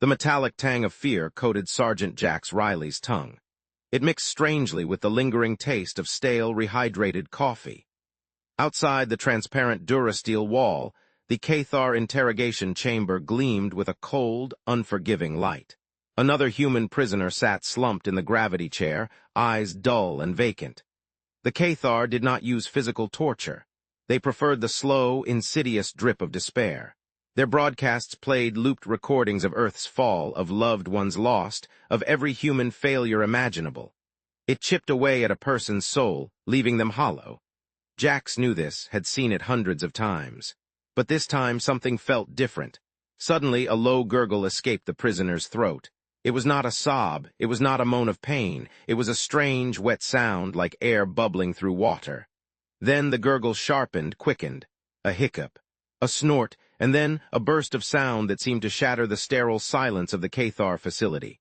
The metallic tang of fear coated Sergeant Jax Riley's tongue. It mixed strangely with the lingering taste of stale, rehydrated coffee. Outside the transparent Durasteel wall, the Cathar interrogation chamber gleamed with a cold, unforgiving light. Another human prisoner sat slumped in the gravity chair, eyes dull and vacant. The Cathar did not use physical torture. They preferred the slow, insidious drip of despair. Their broadcasts played looped recordings of Earth's fall, of loved ones lost, of every human failure imaginable. It chipped away at a person's soul, leaving them hollow. Jax knew this, had seen it hundreds of times. But this time something felt different. Suddenly a low gurgle escaped the prisoner's throat. It was not a sob, it was not a moan of pain, it was a strange, wet sound like air bubbling through water. Then the gurgle sharpened, quickened. A hiccup, a snort, and then a burst of sound that seemed to shatter the sterile silence of the Cathar facility.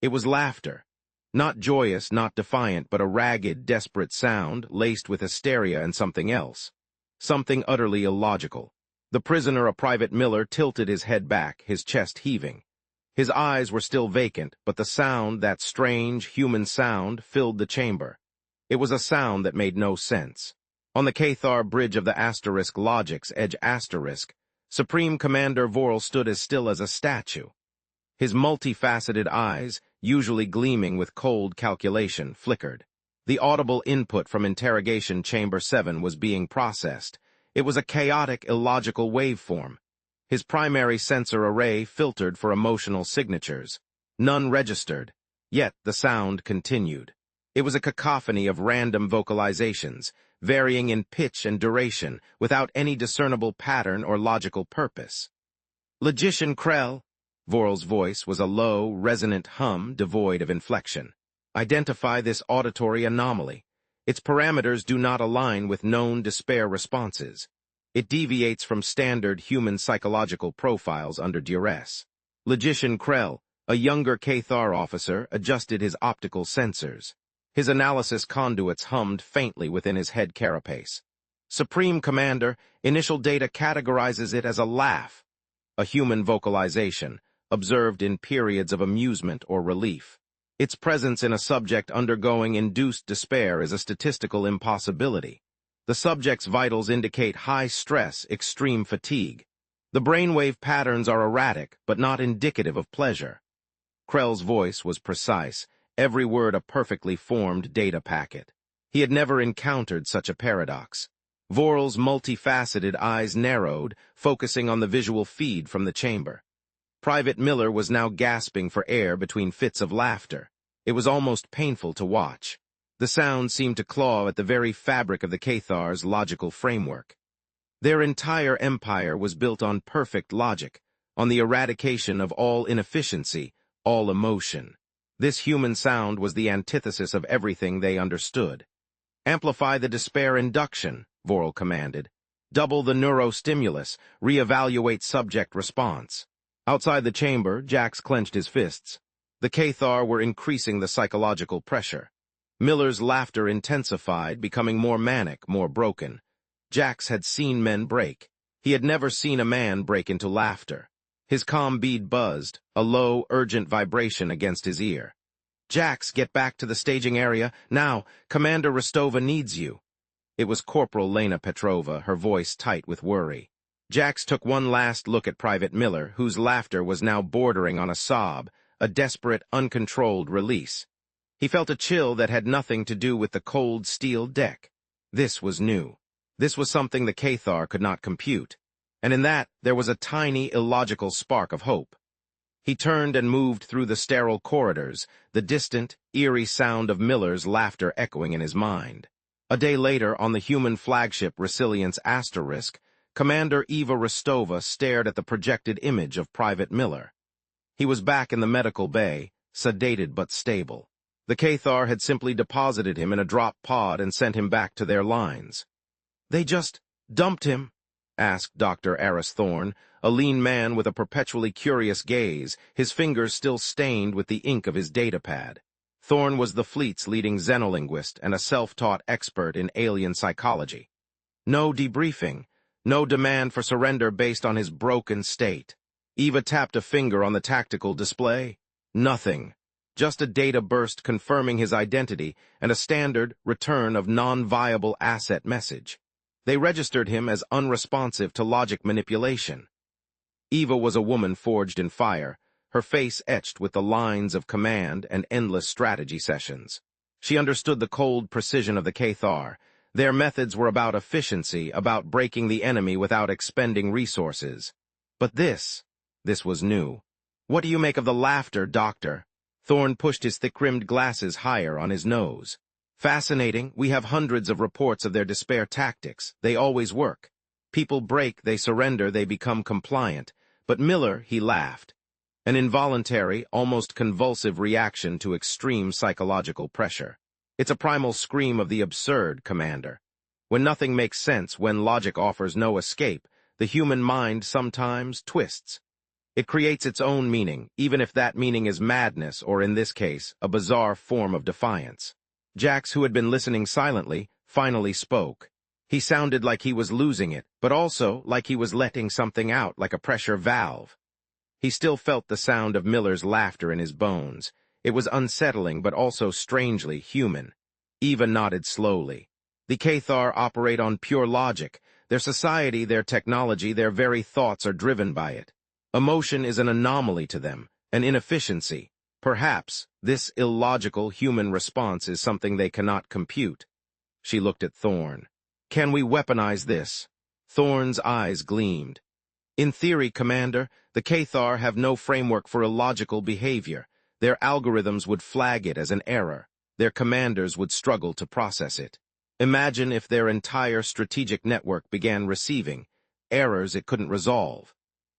It was laughter. Not joyous, not defiant, but a ragged, desperate sound, laced with hysteria and something else. Something utterly illogical. The prisoner, a Private Miller, tilted his head back, his chest heaving. His eyes were still vacant, but the sound, that strange, human sound, filled the chamber. It was a sound that made no sense. On the Cathar bridge of the asterisk logic's edge asterisk, Supreme Commander Vorl stood as still as a statue. His multifaceted eyes, usually gleaming with cold calculation, flickered. The audible input from Interrogation Chamber 7 was being processed. It was a chaotic, illogical waveform. His primary sensor array filtered for emotional signatures. None registered, yet the sound continued. It was a cacophony of random vocalizations, varying in pitch and duration, without any discernible pattern or logical purpose. "Logician Krell," Vorl's voice was a low, resonant hum devoid of inflection. "Identify this auditory anomaly. Its parameters do not align with known despair responses. It deviates from standard human psychological profiles under duress." Logician Krell, a younger Cathar officer, adjusted his optical sensors. His analysis conduits hummed faintly within his head carapace. "Supreme Commander, initial data categorizes it as a laugh, a human vocalization, observed in periods of amusement or relief. Its presence in a subject undergoing induced despair is a statistical impossibility. The subject's vitals indicate high stress, extreme fatigue. The brainwave patterns are erratic, but not indicative of pleasure." Krell's voice was precise, every word a perfectly formed data packet. He had never encountered such a paradox. Vorl's multifaceted eyes narrowed, focusing on the visual feed from the chamber. Private Miller was now gasping for air between fits of laughter. It was almost painful to watch. The sound seemed to claw at the very fabric of the Cathar's logical framework. Their entire empire was built on perfect logic, on the eradication of all inefficiency, all emotion. This human sound was the antithesis of everything they understood. "Amplify the despair induction," Vorl commanded. "Double the neurostimulus, reevaluate subject response." Outside the chamber, Jax clenched his fists. The Cathar were increasing the psychological pressure. Miller's laughter intensified, becoming more manic, more broken. Jax had seen men break. He had never seen a man break into laughter. His comm bead buzzed, a low, urgent vibration against his ear. "Jax, get back to the staging area, now. Commander Rostova needs you." It was Corporal Lena Petrova, her voice tight with worry. Jax took one last look at Private Miller, whose laughter was now bordering on a sob, a desperate, uncontrolled release. He felt a chill that had nothing to do with the cold steel deck. This was new. This was something the Cathar could not compute. And in that, there was a tiny, illogical spark of hope. He turned and moved through the sterile corridors, the distant, eerie sound of Miller's laughter echoing in his mind. A day later, on the human flagship Resilience Asterisk, Commander Eva Rostova stared at the projected image of Private Miller. He was back in the medical bay, sedated but stable. The Cathar had simply deposited him in a drop pod and sent him back to their lines. "They just dumped him?" asked Dr. Aris Thorne, a lean man with a perpetually curious gaze, his fingers still stained with the ink of his datapad. Thorne was the fleet's leading xenolinguist and a self-taught expert in alien psychology. "No debriefing, no demand for surrender based on his broken state." Eva tapped a finger on the tactical display. Nothing. Just a data burst confirming his identity and a standard return of non-viable asset message. They registered him as unresponsive to logic manipulation. Eva was a woman forged in fire, her face etched with the lines of command and endless strategy sessions. She understood the cold precision of the Cathar. Their methods were about efficiency, about breaking the enemy without expending resources. But this was new. What do you make of the laughter, Doctor? Thorne pushed his thick-rimmed glasses higher on his nose. Fascinating. We have hundreds of reports of their despair tactics. They always work. People break, they surrender, they become compliant. But Miller, he laughed. An involuntary, almost convulsive reaction to extreme psychological pressure. It's a primal scream of the absurd, Commander. When nothing makes sense, when logic offers no escape, the human mind sometimes twists. It creates its own meaning, even if that meaning is madness or, in this case, a bizarre form of defiance. Jax, who had been listening silently, finally spoke. He sounded like he was losing it, but also like he was letting something out, like a pressure valve. He still felt the sound of Miller's laughter in his bones. It was unsettling, but also strangely human. Eva nodded slowly. The Cathar operate on pure logic. Their society, their technology, their very thoughts are driven by it. Emotion is an anomaly to them, an inefficiency. Perhaps this illogical human response is something they cannot compute. She looked at Thorne. Can we weaponize this? Thorne's eyes gleamed. In theory, Commander, the Cathar have no framework for illogical behavior. Their algorithms would flag it as an error. Their commanders would struggle to process it. Imagine if their entire strategic network began receiving errors it couldn't resolve.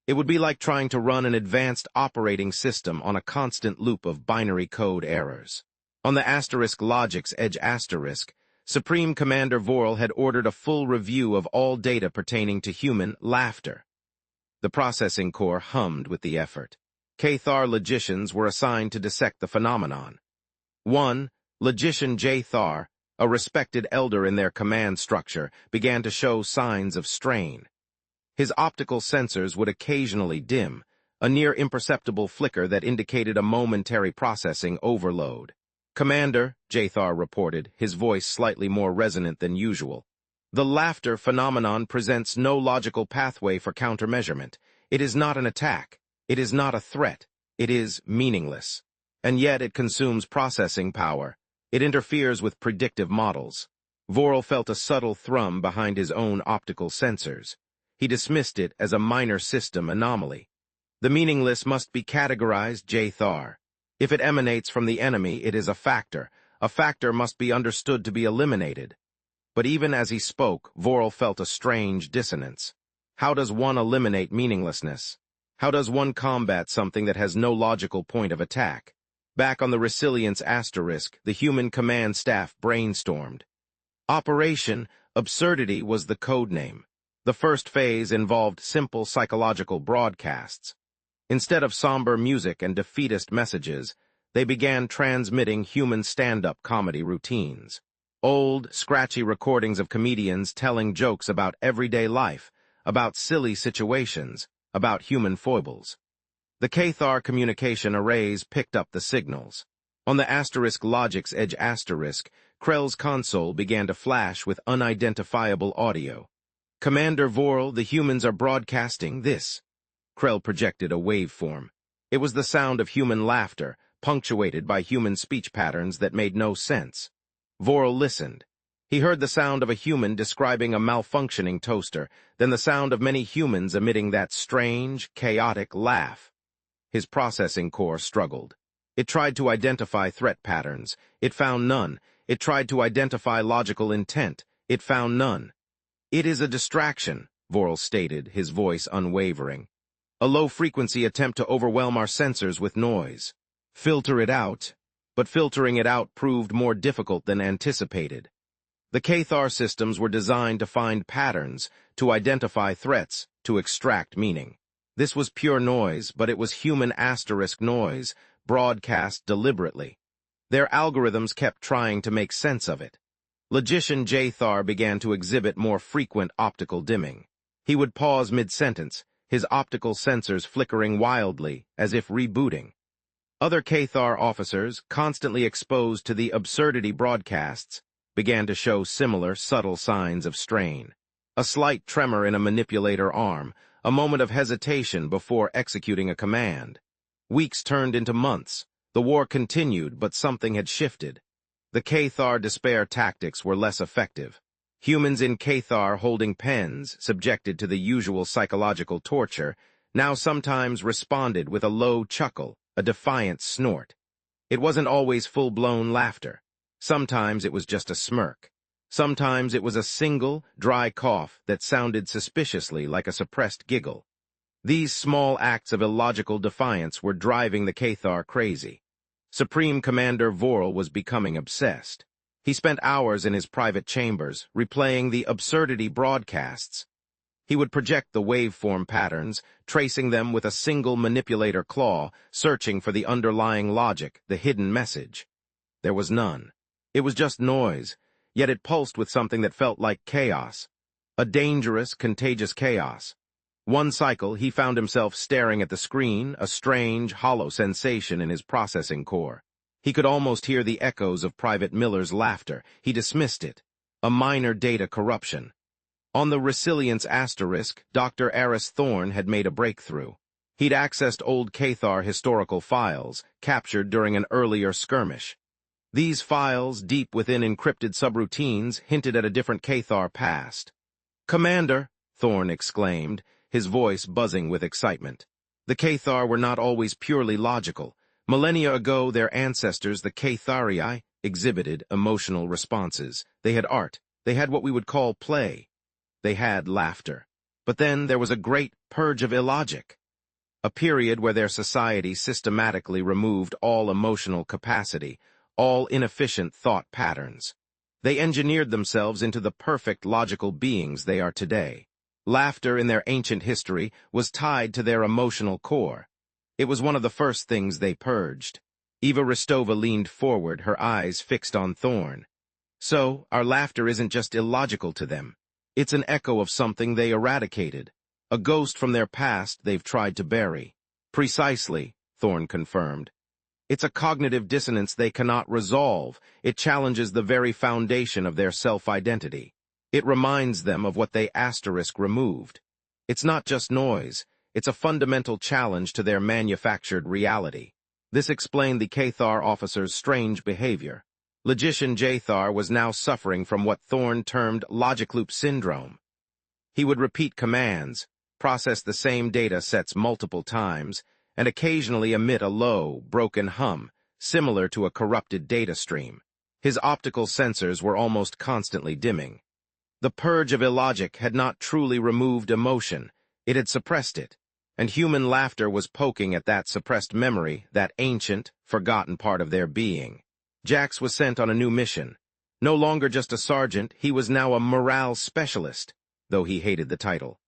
It would be like trying to run an advanced operating system on a constant loop of binary code errors. On the asterisk logic's edge asterisk, Supreme Commander Vorl had ordered a full review of all data pertaining to human laughter. The processing core hummed with the effort. Cathar logicians were assigned to dissect the phenomenon. 1. Logician J. Thar, a respected elder in their command structure, began to show signs of strain. His optical sensors would occasionally dim, a near imperceptible flicker that indicated a momentary processing overload. Commander, Jathar reported, his voice slightly more resonant than usual. The laughter phenomenon presents no logical pathway for countermeasurement. It is not an attack. It is not a threat. It is meaningless. And yet it consumes processing power. It interferes with predictive models. Vorl felt a subtle thrum behind his own optical sensors. He dismissed it as a minor system anomaly. The meaningless must be categorized, Jathar. If it emanates from the enemy, it is a factor. A factor must be understood to be eliminated. But even as he spoke, Vorl felt a strange dissonance. How does one eliminate meaninglessness? How does one combat something that has no logical point of attack? Back on the Resilience asterisk, the human command staff brainstormed. Operation Absurdity was the code name. The first phase involved simple psychological broadcasts. Instead of somber music and defeatist messages, they began transmitting human stand-up comedy routines. Old, scratchy recordings of comedians telling jokes about everyday life, about silly situations, about human foibles. The Cathar communication arrays picked up the signals. On the asterisk logic's edge asterisk, Krell's console began to flash with unidentifiable audio. Commander Vorl, the humans are broadcasting this. Krell projected a waveform. It was the sound of human laughter, punctuated by human speech patterns that made no sense. Vorl listened. He heard the sound of a human describing a malfunctioning toaster, then the sound of many humans emitting that strange, chaotic laugh. His processing core struggled. It tried to identify threat patterns. It found none. It tried to identify logical intent. It found none. It is a distraction, Vorl stated, his voice unwavering. A low-frequency attempt to overwhelm our sensors with noise. Filter it out. But filtering it out proved more difficult than anticipated. The Cathar systems were designed to find patterns, to identify threats, to extract meaning. This was pure noise, but it was human asterisk noise, broadcast deliberately. Their algorithms kept trying to make sense of it. Logician Jathar began to exhibit more frequent optical dimming. He would pause mid-sentence, his optical sensors flickering wildly, as if rebooting. Other Cathar officers, constantly exposed to the absurdity broadcasts, began to show similar subtle signs of strain. A slight tremor in a manipulator arm, a moment of hesitation before executing a command. Weeks turned into months. The war continued, but something had shifted. The Cathar despair tactics were less effective. Humans in Cathar holding pens, subjected to the usual psychological torture, now sometimes responded with a low chuckle, a defiant snort. It wasn't always full-blown laughter. Sometimes it was just a smirk. Sometimes it was a single, dry cough that sounded suspiciously like a suppressed giggle. These small acts of illogical defiance were driving the Cathar crazy. Supreme Commander Vorl was becoming obsessed. He spent hours in his private chambers, replaying the absurdity broadcasts. He would project the waveform patterns, tracing them with a single manipulator claw, searching for the underlying logic, the hidden message. There was none. It was just noise, yet it pulsed with something that felt like chaos. A dangerous, contagious chaos. One cycle, he found himself staring at the screen, a strange, hollow sensation in his processing core. He could almost hear the echoes of Private Miller's laughter. He dismissed it. A minor data corruption. On the Resilience asterisk, Dr. Aris Thorne had made a breakthrough. He'd accessed old Cathar historical files, captured during an earlier skirmish. These files, deep within encrypted subroutines, hinted at a different Cathar past. "Commander," Thorne exclaimed, his voice buzzing with excitement. The Cathar were not always purely logical. Millennia ago, their ancestors, the Catharii, exhibited emotional responses. They had art. They had what we would call play. They had laughter. But then there was a great purge of illogic. A period where their society systematically removed all emotional capacity, all inefficient thought patterns. They engineered themselves into the perfect logical beings they are today. Laughter in their ancient history was tied to their emotional core. It was one of the first things they purged. Eva Ristova leaned forward, her eyes fixed on Thorne. "So, our laughter isn't just illogical to them. It's an echo of something they eradicated. A ghost from their past they've tried to bury." "Precisely," Thorne confirmed. "It's a cognitive dissonance they cannot resolve. It challenges the very foundation of their self-identity. It reminds them of what they removed. It's not just noise. It's a fundamental challenge to their manufactured reality." This explained the Cathar officer's strange behavior. Logician Jathar was now suffering from what Thorne termed logic loop syndrome. He would repeat commands, process the same data sets multiple times, and occasionally emit a low, broken hum, similar to a corrupted data stream. His optical sensors were almost constantly dimming. The purge of illogic had not truly removed emotion, it had suppressed it, and human laughter was poking at that suppressed memory, that ancient, forgotten part of their being. Jax was sent on a new mission. No longer just a sergeant, he was now a morale specialist, though he hated the title.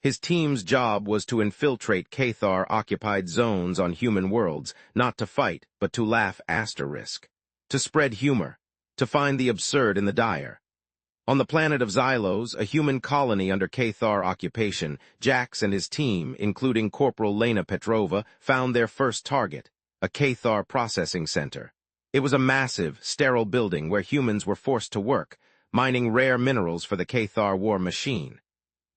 His team's job was to infiltrate Cathar-occupied zones on human worlds, not to fight, but to laugh asterisk. To spread humor, to find the absurd in the dire. On the planet of Xylos, a human colony under Cathar occupation, Jax and his team, including Corporal Lena Petrova, found their first target, a Cathar processing center. It was a massive, sterile building where humans were forced to work, mining rare minerals for the Cathar war machine.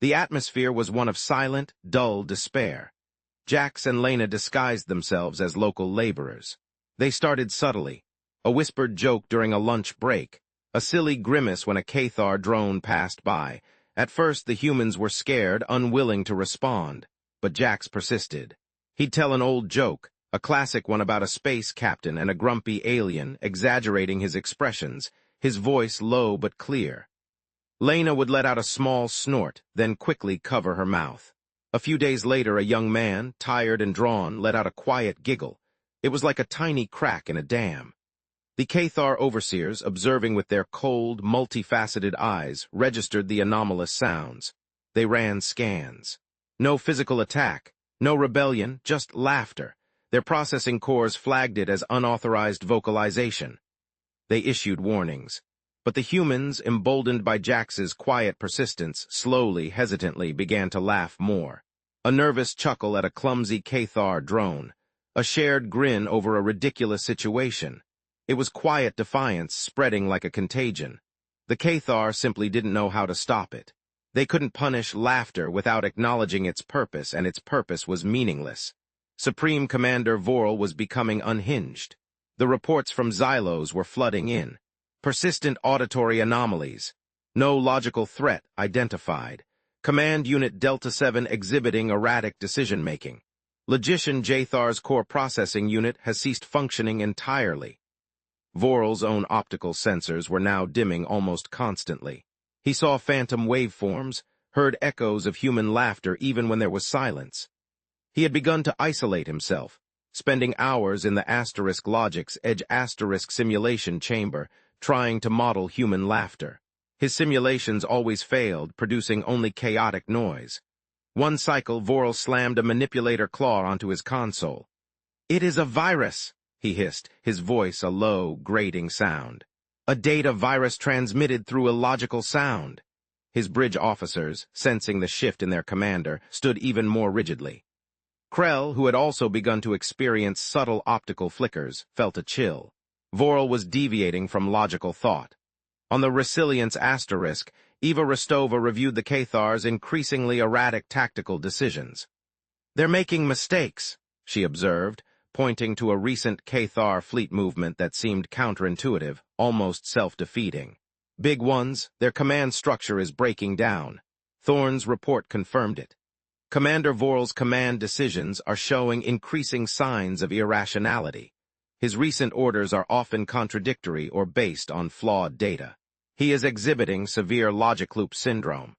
The atmosphere was one of silent, dull despair. Jax and Lena disguised themselves as local laborers. They started subtly, a whispered joke during a lunch break, a silly grimace when a Cathar drone passed by. At first, the humans were scared, unwilling to respond, but Jax persisted. He'd tell an old joke, a classic one about a space captain and a grumpy alien, exaggerating his expressions, his voice low but clear. Lena would let out a small snort, then quickly cover her mouth. A few days later, a young man, tired and drawn, let out a quiet giggle. It was like a tiny crack in a dam. The Cathar overseers, observing with their cold, multifaceted eyes, registered the anomalous sounds. They ran scans. No physical attack, no rebellion, just laughter. Their processing cores flagged it as unauthorized vocalization. They issued warnings. But the humans, emboldened by Jax's quiet persistence, slowly, hesitantly began to laugh more. a nervous chuckle at a clumsy Cathar drone, a shared grin over a ridiculous situation. It was quiet defiance spreading like a contagion. The Cathar simply didn't know how to stop it. They couldn't punish laughter without acknowledging its purpose, and its purpose was meaningless. Supreme Commander Vorl was becoming unhinged. The reports from Xylos were flooding in. Persistent auditory anomalies. No logical threat identified. Command Unit Delta 7 exhibiting erratic decision-making. Logician Jathar's core processing unit has ceased functioning entirely. Vorl's own optical sensors were now dimming almost constantly. He saw phantom waveforms, heard echoes of human laughter even when there was silence. He had begun to isolate himself, spending hours in the Asterisk Logic's Edge Asterisk simulation chamber, trying to model human laughter. His simulations always failed, producing only chaotic noise. One cycle, Vorl slammed a manipulator claw onto his console. "It is a virus," he hissed, his voice a low, grating sound. "A data virus transmitted through illogical sound." His bridge officers, sensing the shift in their commander, stood even more rigidly. Krell, who had also begun to experience subtle optical flickers, felt a chill. Vorl was deviating from logical thought. On the Resilience Asterisk, Eva Rostova reviewed the Cathar's increasingly erratic tactical decisions. "They're making mistakes," she observed, pointing to a recent Cathar fleet movement that seemed counterintuitive, almost self-defeating. "Big ones, their command structure is breaking down." Thorne's report confirmed it. Commander Vorl's command decisions are showing increasing signs of irrationality. His recent orders are often contradictory or based on flawed data. He is exhibiting severe logic loop syndrome.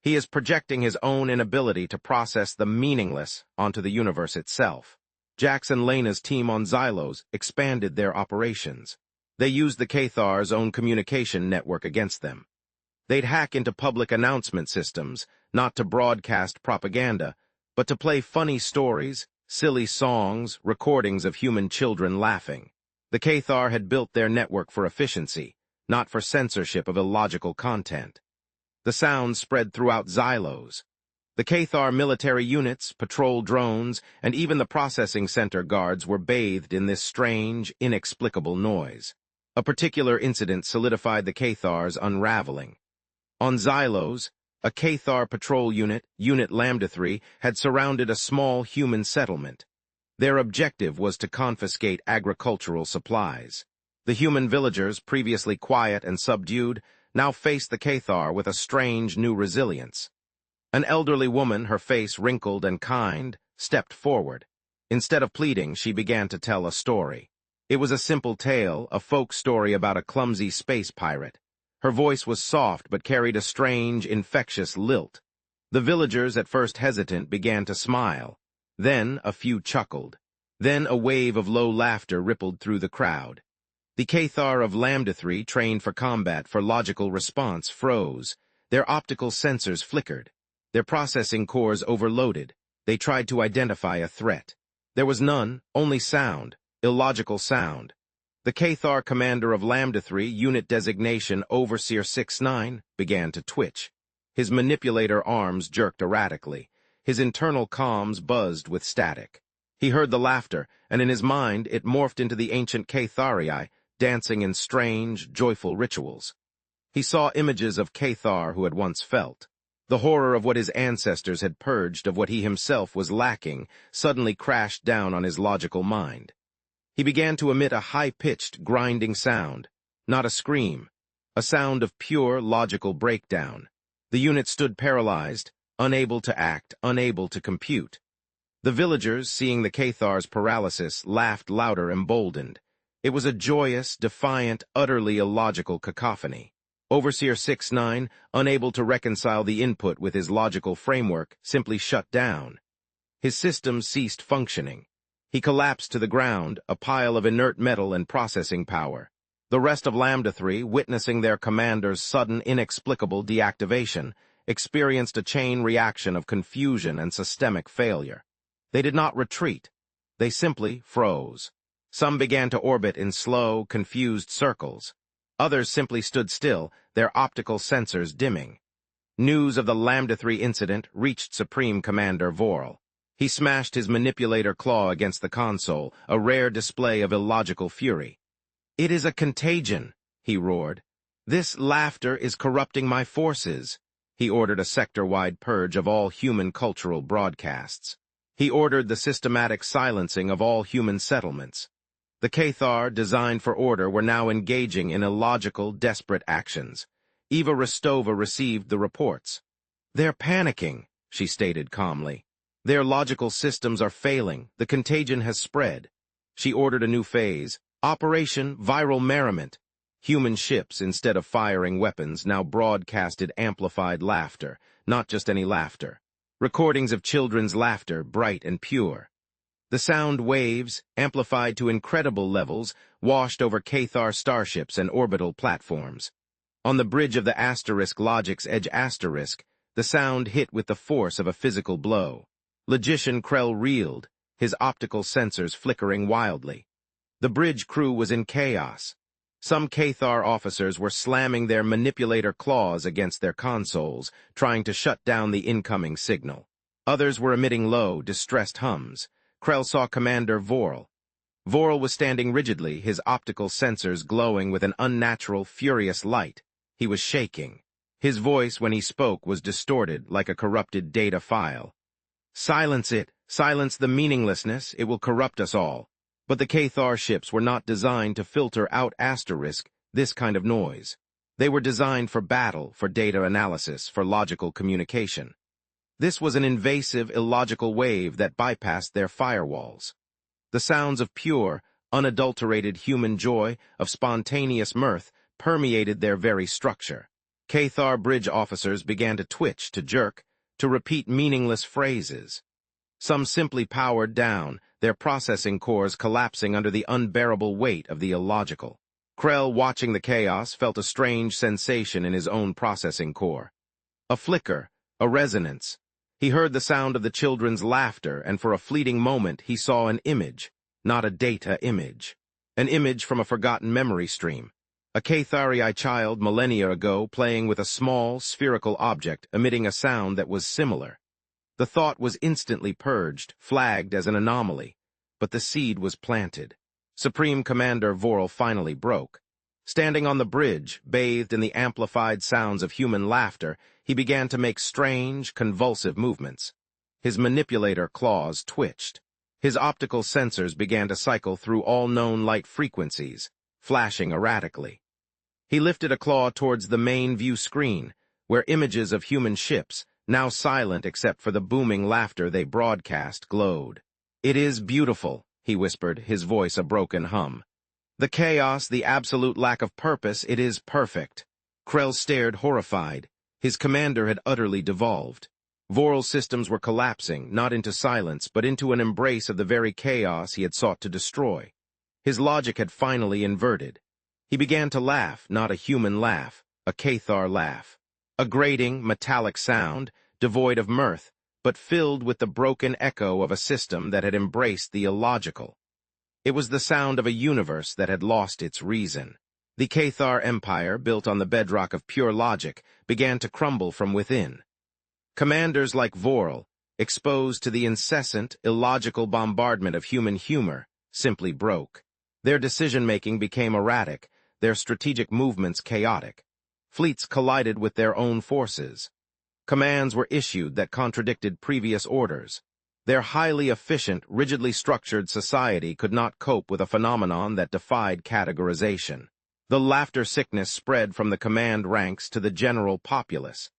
He is projecting his own inability to process the meaningless onto the universe itself. Jax and Lena's team on Xylos expanded their operations. They used the Cathar's own communication network against them. They'd hack into public announcement systems, not to broadcast propaganda, but to play funny stories, silly songs, recordings of human children laughing. The Cathar had built their network for efficiency, not for censorship of illogical content. The sound spread throughout Xylos. The Cathar military units, patrol drones, and even the processing center guards were bathed in this strange, inexplicable noise. A particular incident solidified the Cathar's unraveling. On Xylos, a Cathar patrol unit, Unit Lambda 3, had surrounded a small human settlement. Their objective was to confiscate agricultural supplies. The human villagers, previously quiet and subdued, now faced the Cathar with a strange new resilience. An elderly woman, her face wrinkled and kind, stepped forward. Instead of pleading, she began to tell a story. It was a simple tale, a folk story about a clumsy space pirate. Her voice was soft but carried a strange, infectious lilt. The villagers, at first hesitant, began to smile. Then a few chuckled. Then a wave of low laughter rippled through the crowd. The Cathar of Lambda 3, trained for combat for logical response, froze. Their optical sensors flickered. Their processing cores overloaded. They tried to identify a threat. There was none, only sound, illogical sound. The Cathar commander of Lambda 3, unit designation Overseer 69, began to twitch. His manipulator arms jerked erratically. His internal comms buzzed with static. He heard the laughter, and in his mind it morphed into the ancient Catharii, dancing in strange, joyful rituals. He saw images of Cathar who had once felt. The horror of what his ancestors had purged of what he himself was lacking suddenly crashed down on his logical mind. He began to emit a high-pitched, grinding sound, not a scream, a sound of pure, logical breakdown. The unit stood paralyzed, unable to act, unable to compute. The villagers, seeing the Cathar's paralysis, laughed louder, emboldened. It was a joyous, defiant, utterly illogical cacophony. Overseer 69, unable to reconcile the input with his logical framework, simply shut down. His systems ceased functioning. He collapsed to the ground, a pile of inert metal and processing power. The rest of Lambda 3, witnessing their commander's sudden, inexplicable deactivation, experienced a chain reaction of confusion and systemic failure. They did not retreat. They simply froze. Some began to orbit in slow, confused circles. Others simply stood still, their optical sensors dimming. News of the Lambda 3 incident reached Supreme Commander Vorl. He smashed his manipulator claw against the console, a rare display of illogical fury. "It is a contagion," he roared. "This laughter is corrupting my forces." He ordered a sector-wide purge of all human cultural broadcasts. He ordered the systematic silencing of all human settlements. The Cathar, designed for order, were now engaging in illogical, desperate actions. Eva Rostova received the reports. "They're panicking," she stated calmly. "Their logical systems are failing. The contagion has spread." She ordered a new phase, Operation Viral Merriment. Human ships, instead of firing weapons, now broadcasted amplified laughter, not just any laughter. Recordings of children's laughter, bright and pure. The sound waves, amplified to incredible levels, washed over Cathar starships and orbital platforms. On the bridge of the asterisk Logic's Edge asterisk, the sound hit with the force of a physical blow. Logician Krell reeled, his optical sensors flickering wildly. The bridge crew was in chaos. Some Cathar officers were slamming their manipulator claws against their consoles, trying to shut down the incoming signal. Others were emitting low, distressed hums. Krell saw Commander Vorl. Vorl was standing rigidly, his optical sensors glowing with an unnatural, furious light. He was shaking. His voice, when he spoke, was distorted, like a corrupted data file. "Silence it! Silence the meaninglessness! It will corrupt us all." But the Cathar ships were not designed to filter out this kind of noise. They were designed for battle, for data analysis, for logical communication. This was an invasive, illogical wave that bypassed their firewalls. The sounds of pure, unadulterated human joy, of spontaneous mirth, permeated their very structure. Cathar bridge officers began to twitch, to jerk, to repeat meaningless phrases. Some simply powered down, their processing cores collapsing under the unbearable weight of the illogical. Krell, watching the chaos, felt a strange sensation in his own processing core. A flicker, a resonance. He heard the sound of the children's laughter, and for a fleeting moment he saw an image, not a data image. An image from a forgotten memory stream. A Cathari child millennia ago playing with a small, spherical object, emitting a sound that was similar. The thought was instantly purged, flagged as an anomaly, but the seed was planted. Supreme Commander Vorl finally broke. Standing on the bridge, bathed in the amplified sounds of human laughter, he began to make strange, convulsive movements. His manipulator claws twitched. His optical sensors began to cycle through all known light frequencies, flashing erratically. He lifted a claw towards the main view screen, where images of human ships, now silent except for the booming laughter they broadcast, glowed. "It is beautiful," he whispered, his voice a broken hum. "The chaos, the absolute lack of purpose, it is perfect." Krell stared horrified. His commander had utterly devolved. Vorl's systems were collapsing, not into silence, but into an embrace of the very chaos he had sought to destroy. His logic had finally inverted. He began to laugh, not a human laugh, a Cathar laugh. A grating, metallic sound, devoid of mirth, but filled with the broken echo of a system that had embraced the illogical. It was the sound of a universe that had lost its reason. The Cathar Empire, built on the bedrock of pure logic, began to crumble from within. Commanders like Vorl, exposed to the incessant, illogical bombardment of human humor, simply broke. Their decision-making became erratic, their strategic movements chaotic. Fleets collided with their own forces. Commands were issued that contradicted previous orders. Their highly efficient, rigidly structured society could not cope with a phenomenon that defied categorization. The laughter sickness spread from the command ranks to the general populace.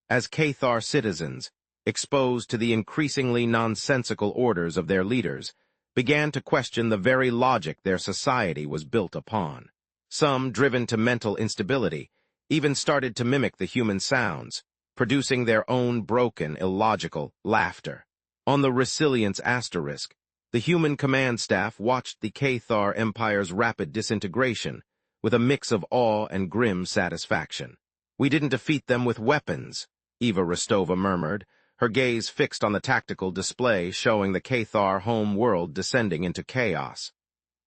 As Cathar citizens, exposed to the increasingly nonsensical orders of their leaders, began to question the very logic their society was built upon. Some, driven to mental instability, even started to mimic the human sounds, producing their own broken, illogical laughter. On the Resilience asterisk, the human command staff watched the Cathar Empire's rapid disintegration with a mix of awe and grim satisfaction. "We didn't defeat them with weapons," Eva Rostova murmured, her gaze fixed on the tactical display showing the Cathar home world descending into chaos.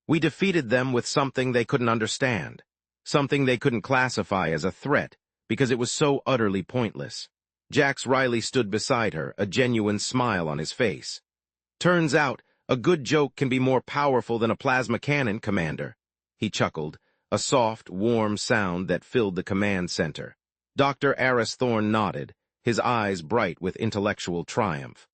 "We defeated them with something they couldn't understand, something they couldn't classify as a threat, because it was so utterly pointless. Jax Riley stood beside her, a genuine smile on his face. "Turns out, a good joke can be more powerful than a plasma cannon, Commander." He chuckled, a soft, warm sound that filled the command center. Dr. Aris Thorne nodded, his eyes bright with intellectual triumph.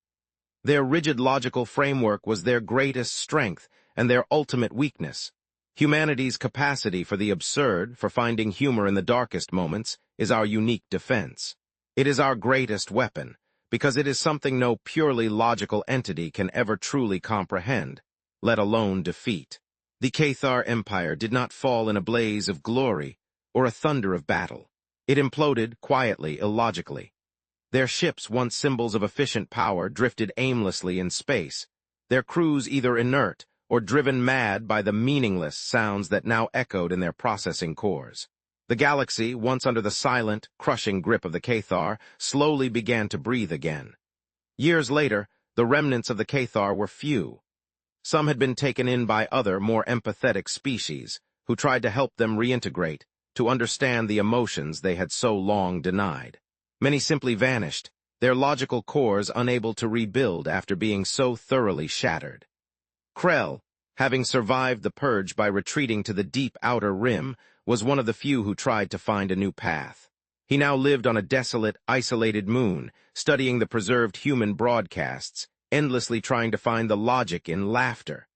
Their rigid logical framework was their greatest strength and their ultimate weakness. Humanity's capacity for the absurd, for finding humor in the darkest moments, is our unique defense. It is our greatest weapon, because it is something no purely logical entity can ever truly comprehend, let alone defeat. The Cathar Empire did not fall in a blaze of glory or a thunder of battle. It imploded quietly, illogically. Their ships, once symbols of efficient power, drifted aimlessly in space, their crews either inert or driven mad by the meaningless sounds that now echoed in their processing cores. The galaxy, once under the silent, crushing grip of the Cathar, slowly began to breathe again. Years later, the remnants of the Cathar were few. Some had been taken in by other, more empathetic species, who tried to help them reintegrate, to understand the emotions they had so long denied. Many simply vanished, their logical cores unable to rebuild after being so thoroughly shattered. Krell, having survived the purge by retreating to the deep outer rim, was one of the few who tried to find a new path. He now lived on a desolate, isolated moon, studying the preserved human broadcasts, endlessly trying to find the logic in laughter.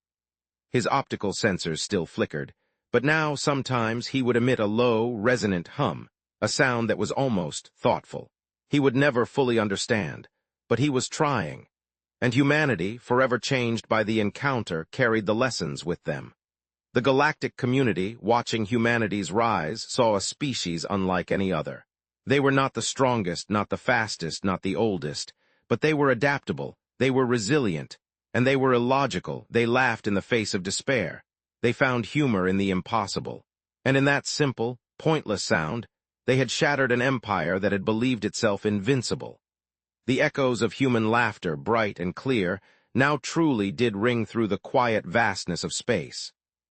His optical sensors still flickered, but now sometimes he would emit a low, resonant hum, a sound that was almost thoughtful. He would never fully understand, but he was trying, and humanity, forever changed by the encounter, carried the lessons with them. The galactic community, watching humanity's rise, saw a species unlike any other. They were not the strongest, not the fastest, not the oldest, but they were adaptable, they were resilient, and they were illogical. They laughed in the face of despair. They found humor in the impossible. And in that simple, pointless sound, they had shattered an empire that had believed itself invincible. The echoes of human laughter, bright and clear, now truly did ring through the quiet vastness of space.